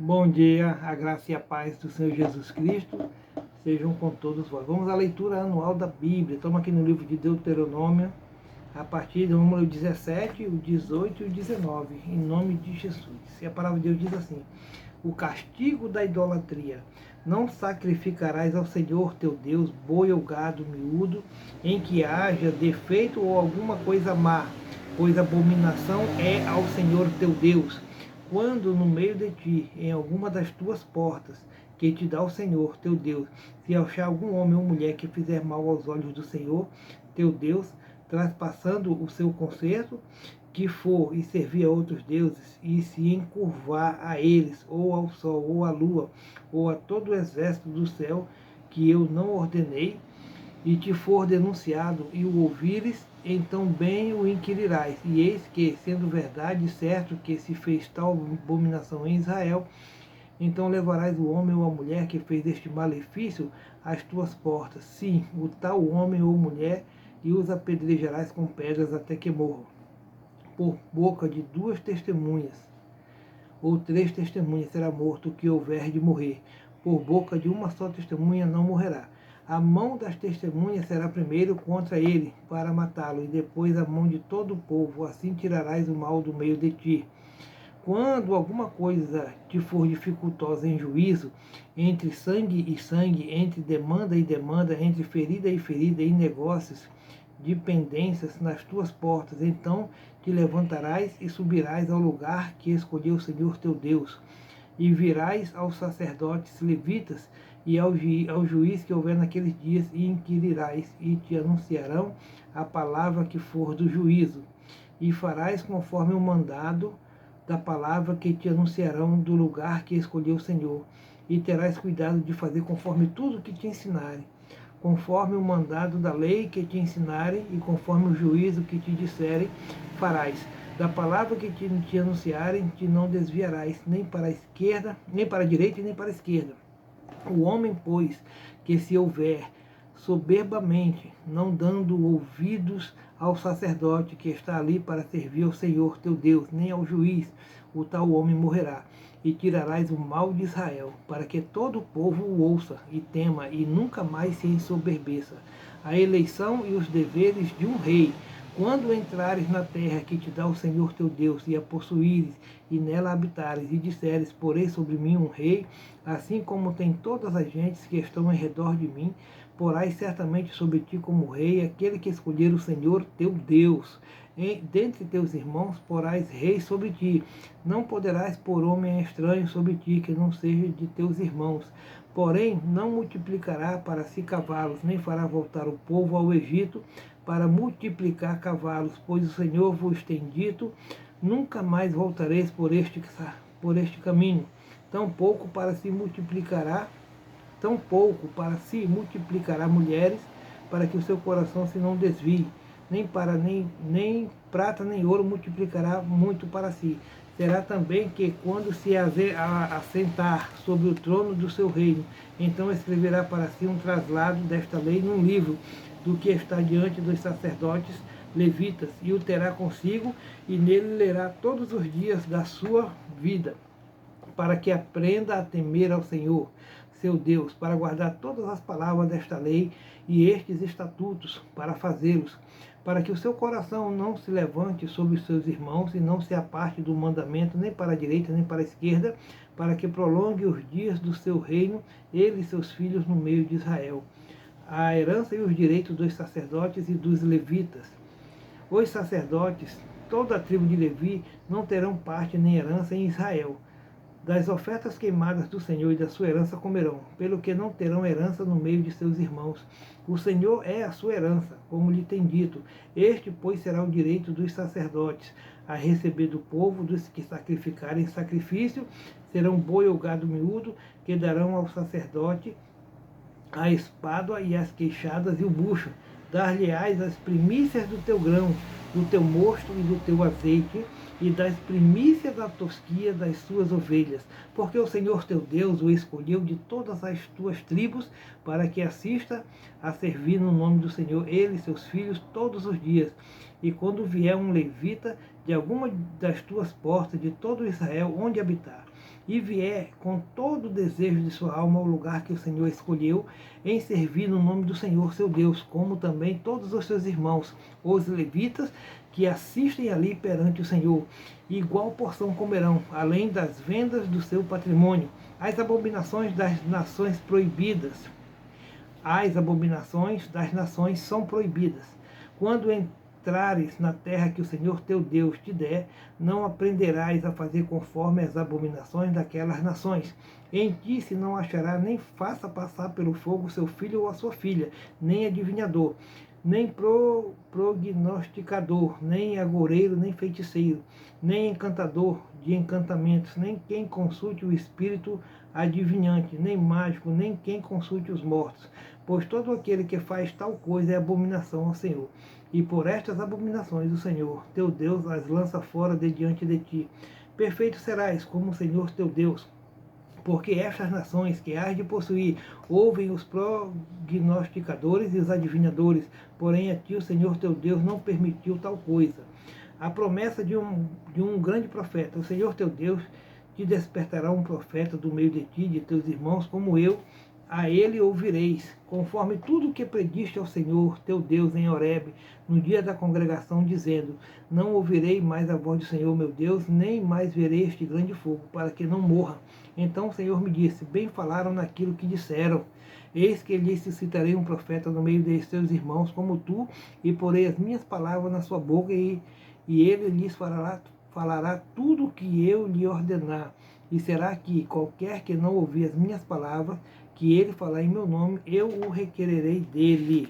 Bom dia, a graça e a paz do Senhor Jesus Cristo sejam com todos vós. Vamos à leitura anual da Bíblia. Estamos aqui no livro de Deuteronômio, a partir do número 17, o 18 e o 19, em nome de Jesus. E a palavra de Deus diz assim: o castigo da idolatria. Não sacrificarás ao Senhor teu Deus boi ou gado miúdo, em que haja defeito ou alguma coisa má, pois abominação é ao Senhor teu Deus. Quando no meio de ti, em alguma das tuas portas, que te dá o Senhor teu Deus, se achar algum homem ou mulher que fizer mal aos olhos do Senhor teu Deus, traspassando o seu concerto, que for e servir a outros deuses, e se encurvar a eles, ou ao sol, ou à lua, ou a todo o exército do céu, que eu não ordenei, e te for denunciado, e o ouvires, então bem o inquirirás. E eis que, sendo verdade certo que se fez tal abominação em Israel, então levarás o homem ou a mulher que fez este malefício às tuas portas, sim, o tal homem ou mulher, e os apedrejarás com pedras até que morram, por boca de 2 testemunhas, ou 3 testemunhas será morto o que houver de morrer, por boca de uma só testemunha não morrerá. A mão das testemunhas será primeiro contra ele, para matá-lo, e depois a mão de todo o povo, assim tirarás o mal do meio de ti. Quando alguma coisa te for dificultosa em juízo, entre sangue e sangue, entre demanda e demanda, entre ferida e ferida, em negócios, de pendências nas tuas portas, então te levantarás e subirás ao lugar que escolheu o Senhor teu Deus, e virás aos sacerdotes levitas e ao juiz que houver naqueles dias, e inquirirás, e te anunciarão a palavra que for do juízo, e farás conforme o mandado da palavra que te anunciarão do lugar que escolheu o Senhor, e terás cuidado de fazer conforme tudo que te ensinarem, conforme o mandado da lei que te ensinarem, e conforme o juízo que te disserem, farás. Da palavra que te anunciarem, te não desviarás, nem para a esquerda, nem para a direita, nem para a esquerda. O homem, pois, que se houver soberbamente, não dando ouvidos ao sacerdote que está ali para servir ao Senhor teu Deus, nem ao juiz, o tal homem morrerá. E tirarás o mal de Israel, para que todo o povo o ouça e tema, e nunca mais se ensoberbeça. A eleição e os deveres de um rei. Quando entrares na terra que te dá o Senhor teu Deus, e a possuíres, e nela habitares, e disseres, porei sobre mim um rei, assim como tem todas as gentes que estão em redor de mim, porás certamente sobre ti como rei aquele que escolher o Senhor teu Deus. Dentre teus irmãos porás rei sobre ti. Não poderás pôr homem estranho sobre ti, que não seja de teus irmãos. Porém, não multiplicará para si cavalos, nem fará voltar o povo ao Egito para multiplicar cavalos, pois o Senhor vos tem dito, nunca mais voltareis por este caminho. Tampouco para se multiplicará mulheres, para que o seu coração se não desvie, nem prata nem ouro multiplicará muito para si. Será também que, quando se assentar sobre o trono do seu reino, então escreverá para si um traslado desta lei num livro, do que está diante dos sacerdotes levitas, e o terá consigo, e nele lerá todos os dias da sua vida, para que aprenda a temer ao Senhor, seu Deus, para guardar todas as palavras desta lei e estes estatutos, para fazê-los, para que o seu coração não se levante sobre os seus irmãos, e não se aparte do mandamento, nem para a direita, nem para a esquerda, para que prolongue os dias do seu reino, ele e seus filhos no meio de Israel. A herança e os direitos dos sacerdotes e dos levitas. Os sacerdotes, toda a tribo de Levi, não terão parte nem herança em Israel. Das ofertas queimadas do Senhor e da sua herança comerão, pelo que não terão herança no meio de seus irmãos. O Senhor é a sua herança, como lhe tem dito. Este, pois, será o direito dos sacerdotes, a receber do povo dos que sacrificarem sacrifício, serão boi ou gado miúdo, que darão ao sacerdote a espada e as queixadas e o bucho. Dar-lhe-ás as primícias do teu grão, do teu mosto e do teu azeite, e das primícias da tosquia das suas ovelhas, porque o Senhor teu Deus o escolheu de todas as tuas tribos, para que assista a servir no nome do Senhor, ele e seus filhos, todos os dias. E quando vier um levita de alguma das tuas portas, de todo Israel, onde habitar, e vier com todo o desejo de sua alma ao lugar que o Senhor escolheu, em servir no nome do Senhor seu Deus, como também todos os seus irmãos, os levitas, que assistem ali perante o Senhor, igual porção comerão, além das vendas do seu patrimônio, as abominações das nações proibidas. As abominações das nações são proibidas. Quando entrares na terra que o Senhor teu Deus te der, não aprenderás a fazer conforme as abominações daquelas nações. Em ti se não achará nem faça passar pelo fogo seu filho ou a sua filha, nem adivinhador, nem prognosticador, nem agoureiro, nem feiticeiro, nem encantador de encantamentos, nem quem consulte o espírito adivinhante, nem mágico, nem quem consulte os mortos. Pois todo aquele que faz tal coisa é abominação ao Senhor. E por estas abominações o Senhor, teu Deus, as lança fora de diante de ti. Perfeito serás como o Senhor teu Deus, porque estas nações que hás de possuir ouvem os prognosticadores e os adivinhadores, porém a ti o Senhor teu Deus não permitiu tal coisa. A promessa de um grande profeta, o Senhor teu Deus te despertará um profeta do meio de ti, de teus irmãos, como eu, a ele ouvireis, conforme tudo o que prediste ao Senhor teu Deus em Horebe, no dia da congregação, dizendo: não ouvirei mais a voz do Senhor meu Deus, nem mais verei este grande fogo, para que não morra. Então o Senhor me disse: bem falaram naquilo que disseram. Eis que lhes suscitarei um profeta no meio de teus irmãos, como tu, e porei as minhas palavras na sua boca, e ele lhes falará tudo o que eu lhe ordenar. E será que qualquer que não ouvir as minhas palavras, que ele falar em meu nome, eu o requererei dele.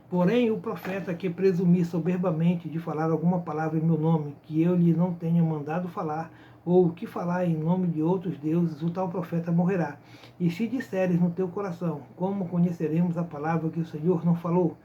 Porém, o profeta que presumir soberbamente de falar alguma palavra em meu nome, que eu lhe não tenha mandado falar, ou que falar em nome de outros deuses, o tal profeta morrerá. E se disseres no teu coração: como conheceremos a palavra que o Senhor não falou?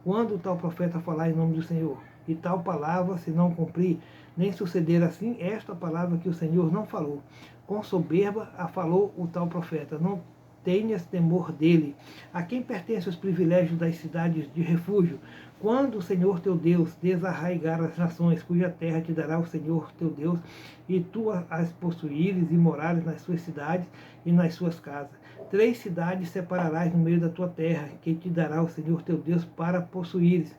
Quando o tal profeta falar em nome do Senhor, e tal palavra se não cumprir, nem suceder assim esta palavra que o Senhor não falou, com soberba a falou o tal profeta, não tenhas temor dele. A quem pertencem os privilégios das cidades de refúgio? Quando o Senhor teu Deus desarraigar as nações, cuja terra te dará o Senhor teu Deus, e tu as possuíres e morares nas suas cidades e nas suas casas. 3 cidades separarás no meio da tua terra, que te dará o Senhor teu Deus para possuíres.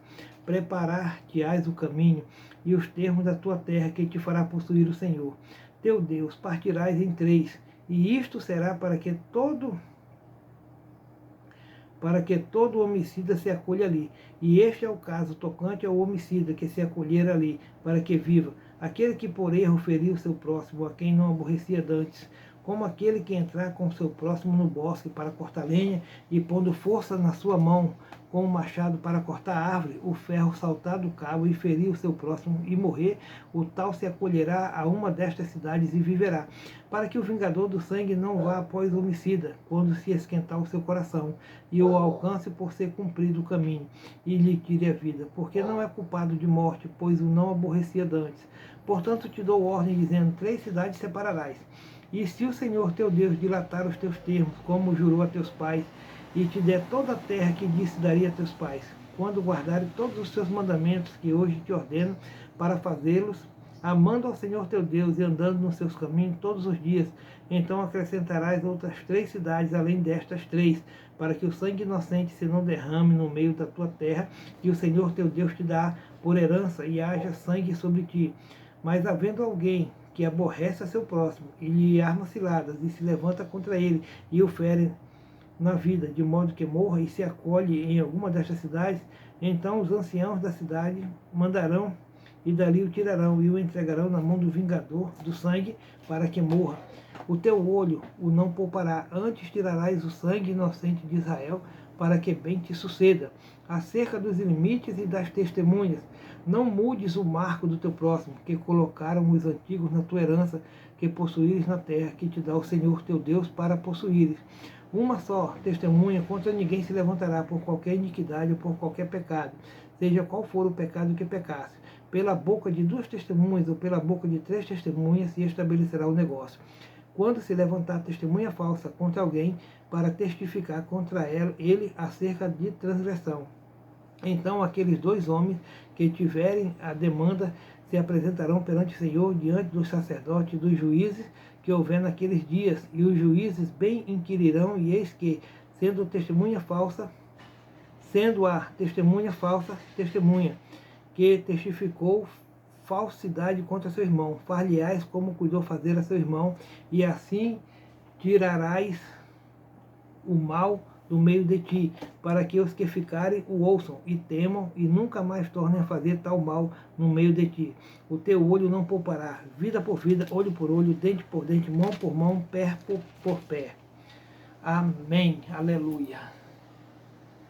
Preparar-te-ás o caminho e os termos da tua terra, que te fará possuir o Senhor teu Deus. Partirás em 3, e isto será para que todo homicida se acolha ali. E este é o caso tocante ao homicida que se acolher ali, para que viva. Aquele que por erro feriu seu próximo, a quem não aborrecia dantes, como aquele que entrar com seu próximo no bosque para cortar lenha, e pondo força na sua mão com o machado para cortar a árvore, o ferro saltar do cabo e ferir o seu próximo e morrer, o tal se acolherá a uma destas cidades e viverá, para que o vingador do sangue não vá após o homicida, quando se esquentar o seu coração, e o alcance por ser cumprido o caminho, e lhe tire a vida, porque não é culpado de morte, pois o não aborrecia dantes. Portanto te dou ordem, dizendo: 3 cidades separarás. E se o Senhor teu Deus dilatar os teus termos, como jurou a teus pais, e te der toda a terra que disse daria a teus pais, quando guardares todos os seus mandamentos que hoje te ordeno, para fazê-los, amando ao Senhor teu Deus e andando nos seus caminhos todos os dias, então acrescentarás outras 3 cidades além destas 3, para que o sangue inocente se não derrame no meio da tua terra, que o Senhor teu Deus te dá por herança, e haja sangue sobre ti. Mas havendo alguém que aborrece a seu próximo, e lhe arma ciladas, e se levanta contra ele, e o fere na vida, de modo que morra, e se acolhe em alguma destas cidades, então os anciãos da cidade mandarão, e dali o tirarão, e o entregarão na mão do vingador do sangue, para que morra. O teu olho o não poupará, antes tirarás o sangue inocente de Israel, para que bem te suceda. Acerca dos limites e das testemunhas, não mudes o marco do teu próximo, que colocaram os antigos na tua herança, que possuíres na terra, que te dá o Senhor teu Deus para possuíres. Uma só testemunha, contra ninguém se levantará por qualquer iniquidade ou por qualquer pecado, seja qual for o pecado que pecasse. Pela boca de 2 testemunhas ou pela boca de 3 testemunhas se estabelecerá o negócio. Quando se levantar testemunha falsa contra alguém, para testificar contra ele acerca de transgressão, então aqueles 2 homens que tiverem a demanda se apresentarão perante o Senhor diante dos sacerdotes e dos juízes que houver naqueles dias, e os juízes bem inquirirão, e eis que, sendo a testemunha falsa, testemunha, que testificou falsidade contra seu irmão, far-lhe-ás como cuidou fazer a seu irmão, e assim tirarás o mal do meio de ti, para que os que ficarem o ouçam e temam, e nunca mais tornem a fazer tal mal no meio de ti. O teu olho não poupará, vida por vida, olho por olho, dente por dente, mão por mão, pé por pé. Amém. Aleluia.